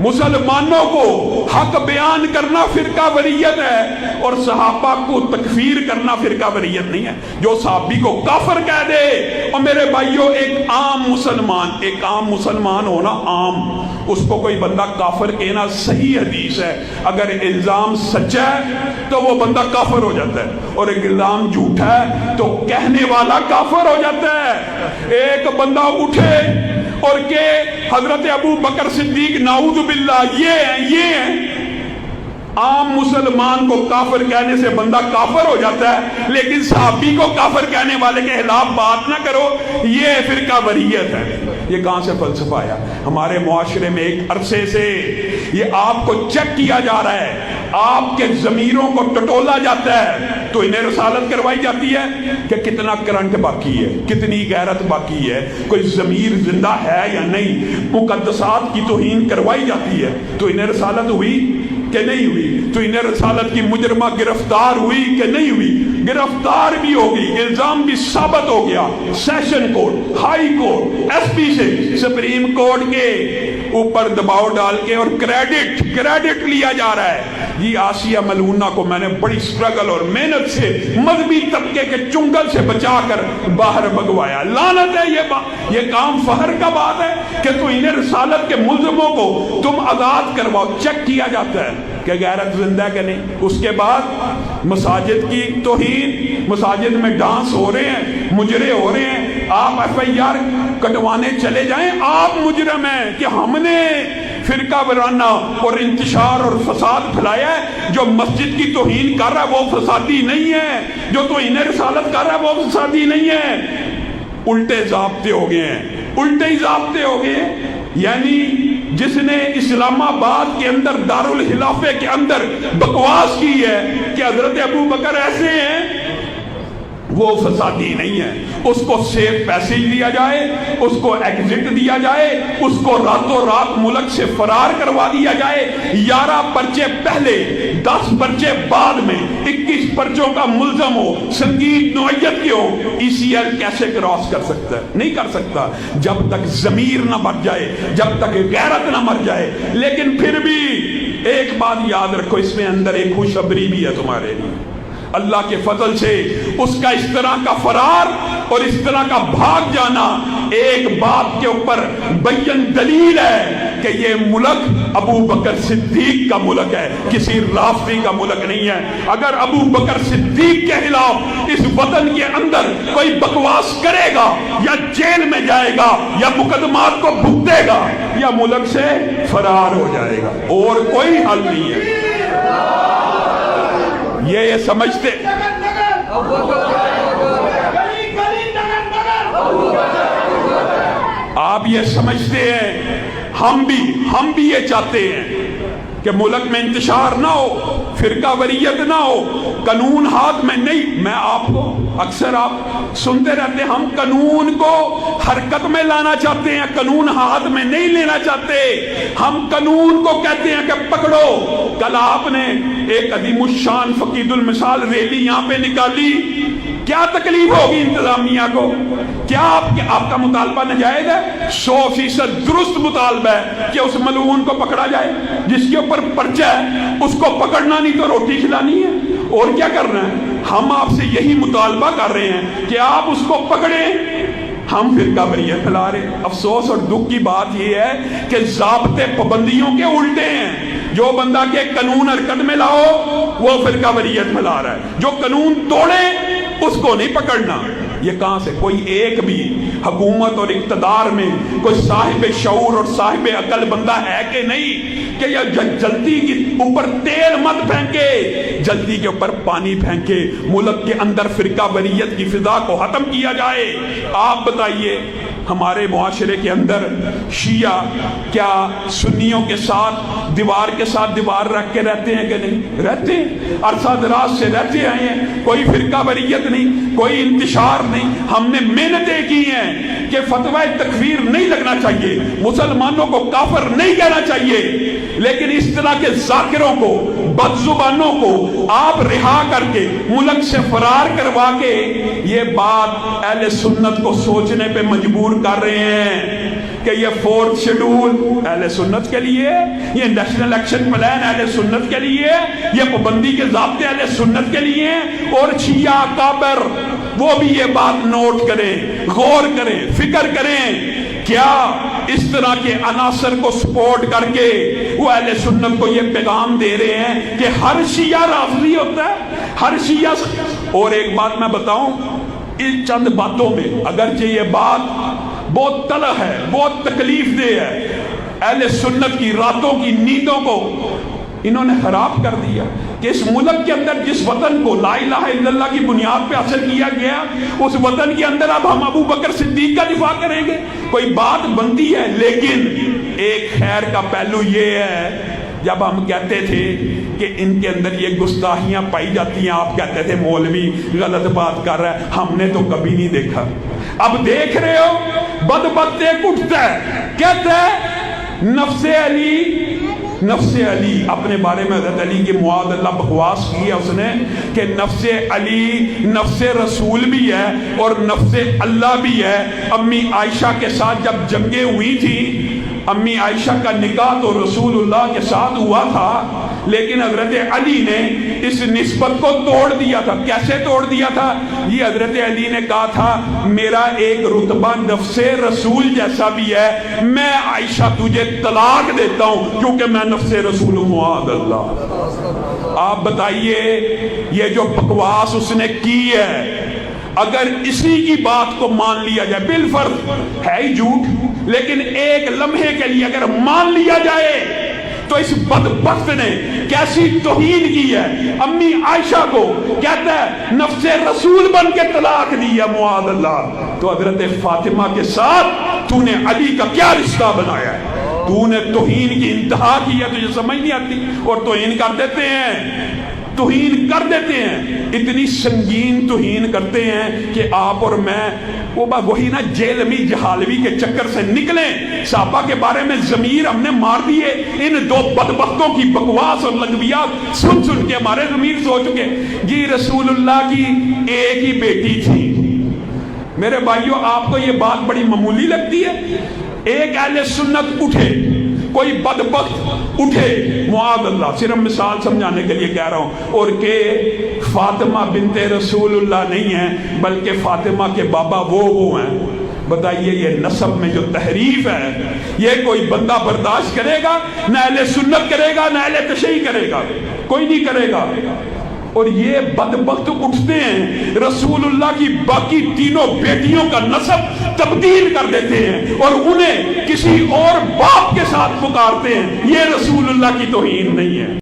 मुसलमानों को हक बयान करना फिरका वरीयत है और सहाबा को तकफीर करना फिरका वरीयत नहीं है। जो सहाबी को काफिर कह दे, और मेरे भाइयों एक आम मुसलमान हो ना, आम, उसको कोई बंदा काफिर कहना सही हदीस है। अगर इल्जाम सच्चा है तो वो बंदा काफिर हो जाता है, और एक इल्जाम झूठा है तो कहने वाला काफिर हो जाता है। एक बंदा उठे और के हजरत अबू बकर सिद्दीक नाऊज़ बिल्लाह ये हैं, आम मुसलमान को काफिर कहने से बंदा काफिर हो जाता है, लेकिन सहाबी को काफिर कहने वाले के खिलाफ बात ना करो, ये फिरका वरीयत है। ये कहां से फलसफा आया? हमारे मुआशरे में एक अरसे से ये आपको चेक किया जा रहा है, आपके जमीरों को टटोला जाता है, तो इन्हें रसालत करवाई जाती है कि कितना करंट बाकी है, कितनी गैरत बाकी है, कोई जमीर जिंदा है या नहीं, मुकद्दसात की तौहीन करवाई जाती है, तो इन्हें रसालत हुई कि नहीं हुई? तो इन्हें रसालत की मुजरमा गिरफ्तार हुई कि नहीं हुई? गिरफ्तार भी होगी, इल्जाम भी साबित हो गया, session court, high court, SP से सुप्रीम कोर्ट के ऊपर दबाव डाल के और क्रेडिट लिया जा रहा है। ये आसिया मलूना को मैंने बड़ी स्ट्रगल और मेहनत से मजहबी तबके के चुंगल से बचाकर बाहर भगवाया। लानत है ये काम फहर का बात है कि तो इन्हें रसालत के मुल्ज़िमों को तुम आजाद करवाओ। चेक किया जाता है कि गैरत जिंदा है कि नहीं। उसके बाद मसाजिद की तौहीन, मसाजिद में डांस हो रहे हैं, मुजरे हो रहे हैं, आप FIR कटवाने चले जाएं, आप मुजरम हैं कि हमने फिरका वराना और इंतशार और फसाद फैलाया है। जो मस्जिद की तौहीन कर रहा है वो फसादी नहीं है, जो तौहीन रिसालत कर रहा है वो फसादी नहीं है। उल्टे ज़ाब्ते हो गए हैं, उल्टे ही ज़ाब्ते हो गए। यानी जिसने इस्लामाबाद के अंदर दारुल खिलाफे के अंदर बकवास की है कि हजरत अबू बकर ऐसे हैं, वो फसादी नहीं है। उसको सेफ पैसेज दिया जाए, उसको एग्जिट दिया जाए, उसको रातों रात मुल्क से फरार करवा दिया जाए। 11 पर्चे पहले, 10 पर्चे बाद में, 21 पर्चों का मुल्ज़म हो, संगीत नौयत के हो, ECL कैसे क्रॉस कर सकता है? नहीं कर सकता जब तक जमीर ना मर जाए, जब तक गैरत ना मर जाए। लेकिन फिर भी एक बात याद रखो, इसमें अंदर एक खुशखबरी भी है तुम्हारे लिए। अल्लाह के फजल से उसका इस तरह का फरार और इस तरह का भाग जाना एक बात के ऊपर बय्यन दलील है कि ये मुल्क अबू बकर सिद्दीक का मुल्क है, किसी राफी का मुल्क नहीं है। अगर अबू बकर सिद्दीक के खिलाफ इस वतन के अंदर कोई बकवास करेगा, या जेल में जाएगा, या मुकदमात को भुगतेगा, या मुल्क से फरार हो जाएगा, और कोई हल नहीं है। ये समझते, आप ये समझते हैं, हम भी ये चाहते हैं कि मुल्क में इंतशार ना हो, फिरका वरीयत ना हो, कानून हाथ में नहीं। मैं आपको अक्सर आप सुनते रहते हैं, हम कानून को हरकत में लाना चाहते हैं, कानून हाथ में नहीं लेना चाहते। हम कानून को कहते हैं कि पकड़ो। कल आपने एक अदीमुशान फकीदुल मिसाल रैली यहाँ पे निकाली, क्या तकलीफ होगी इंतजामिया को? क्या आपका मुतालबा नाजायज है? 100% दुरुस्त मुतालबा है कि उस मलून को पकड़ा जाए, जिसके ऊपर पर्चा है उसको पकड़ना नहीं तो रोटी खिलानी है, और क्या करना है? हम आपसे यही मुतालबा कर रहे हैं कि आप उसको पकड़े। हम फिरका वरीयत फैला रहे। अफसोस और दुख की बात यह है कि ज़ाब्ते पाबंदियों के उल्टे हैं। जो बंदा के कानून हरकत में लाओ वो फिरका वरीयत फैला रहा है, जो कानून तोड़े उसको नहीं पकड़ना। ये कहां से? कोई एक भी हुकूमत और इक़्तिदार में कोई साहिब शऊर और साहिब अकल बंदा है कि नहीं कि यह जल्दी के ऊपर तेल मत फेंके, जल्दी के ऊपर पानी फेंके, मुल्क के अंदर फिरका वरीयत की फिजा को खत्म किया जाए। आप बताइए, हमारे मुआशरे के अंदर शिया क्या सुन्नियों के साथ दीवार रख के रहते हैं कि नहीं? रहते हैं, अरसा दराज से रहते आए हैं। कोई फिरका वरीयत नहीं, कोई इंतशार नहीं। हमने मेहनतें की हैं कि फतवा तकफीर नहीं लगना चाहिए, मुसलमानों को काफिर नहीं कहना चाहिए, लेकिन इस तरह के जाकिरों को, बदजुबानों को आप रिहा करके मुल्क से फरार करवा के ये बात अहले सुन्नत को सोचने पे मजबूर कर रहे हैं। کہ یہ 4th شیڈول اہل سنت کے لیے، یہ نیشنل ایکشن پلان اہل سنت کے لیے، یہ پابندی کے ضابطے اہل سنت کے لیے، اور شیعہ اکابر وہ بھی یہ بات نوٹ کریں، غور کریں، فکر کریں، کیا اس طرح کے عناصر کو سپورٹ کر کے وہ اہل سنت کو یہ پیغام دے رہے ہیں کہ ہر شیعہ رافضی ہوتا ہے، ہر شیعہ۔ اور ایک بات میں بتاؤں، ان چند باتوں میں اگرچہ یہ بات بہت تلخ ہے، بہت تکلیف دہ ہے، اہل سنت کی راتوں کی نیندوں کو انہوں نے خراب کر دیا کہ اس ملک کے اندر جس وطن کو لا الہ الا اللہ کی بنیاد پہ حاصل کیا گیا، اس وطن کے اندر اب ہم ابو بکر صدیق کا دفاع کریں گے، کوئی بات بنتی ہے۔ لیکن ایک خیر کا پہلو یہ ہے، جب ہم کہتے تھے کہ ان کے اندر یہ گستاخیاں پائی جاتی ہیں، آپ کہتے تھے مولوی غلط بات کر رہا ہے، ہم نے تو کبھی نہیں دیکھا۔ اب دیکھ رہے ہو، بدبخت ایک اٹھتا ہے، کہتا ہے نفس علی اپنے بارے میں حضرت علی کی معاذ اللہ بکواس کی ہے اس نے کہ نفس علی نفس رسول بھی ہے اور نفس اللہ بھی ہے۔ امی عائشہ کے ساتھ جب جنگیں ہوئی تھی، امی عائشہ کا نکاح تو رسول اللہ کے ساتھ ہوا تھا، لیکن حضرت علی نے اس نسبت کو توڑ دیا تھا۔ کیسے توڑ دیا تھا؟ یہ حضرت علی نے کہا تھا میرا ایک رتبہ نفس رسول جیسا بھی ہے، میں عائشہ تجھے طلاق دیتا ہوں کیونکہ میں نفس رسول ہوں۔ معاذ اللہ۔ آپ بتائیے یہ جو بکواس اس نے کی ہے، اگر اسی کی بات کو مان لیا جائے، بالفرض ہے ہی جھوٹ، لیکن ایک لمحے کے لیے اگر مان لیا جائے تو اس بدبخت نے کیسی توہین کی ہے۔ امی عائشہ کو کہتا ہے نفس رسول بن کے طلاق دیا، معاذ اللہ۔ تو حضرت فاطمہ کے ساتھ تو نے علی کا کیا رشتہ بنایا ہے؟ تو نے توہین کی انتہا کی ہے، تجھے سمجھ نہیں آتی، اور توہین کر دیتے ہیں، توہین کر دیتے ہیں، اتنی سنگین توہین کرتے ہیں کہ آپ اور میں وہی نا جیلمی جہالوی کے چکر سے نکلیں۔ صحابہ کے بارے میں ضمیر ہم نے مار دیے، ان دو بدبختوں کی بکواس اور لغویات سن سن کے ہمارے ضمیر سو چکے۔ جی رسول اللہ کی ایک ہی بیٹی تھی۔ میرے بھائیوں، آپ کو یہ بات بڑی معمولی لگتی ہے؟ ایک اہل سنت اٹھے، کوئی بدبخت اٹھے، معاذ اللہ، صرف مثال سمجھانے کے لیے کہہ رہا ہوں، اور کہ فاطمہ بنت رسول اللہ نہیں ہے بلکہ فاطمہ کے بابا وہ ہیں۔ بتائیے یہ نسب میں جو تحریف ہے، یہ کوئی بندہ برداشت کرے گا؟ نہ اہل سنت کرے گا، نہ اہل تشیع کرے گا، کوئی نہیں کرے گا۔ اور یہ بدبخت اٹھتے ہیں، رسول اللہ کی باقی تینوں بیٹیوں کا نسب تبدیل کر دیتے ہیں اور انہیں کسی اور باپ کے ساتھ پکارتے ہیں۔ یہ رسول اللہ کی توہین نہیں ہے۔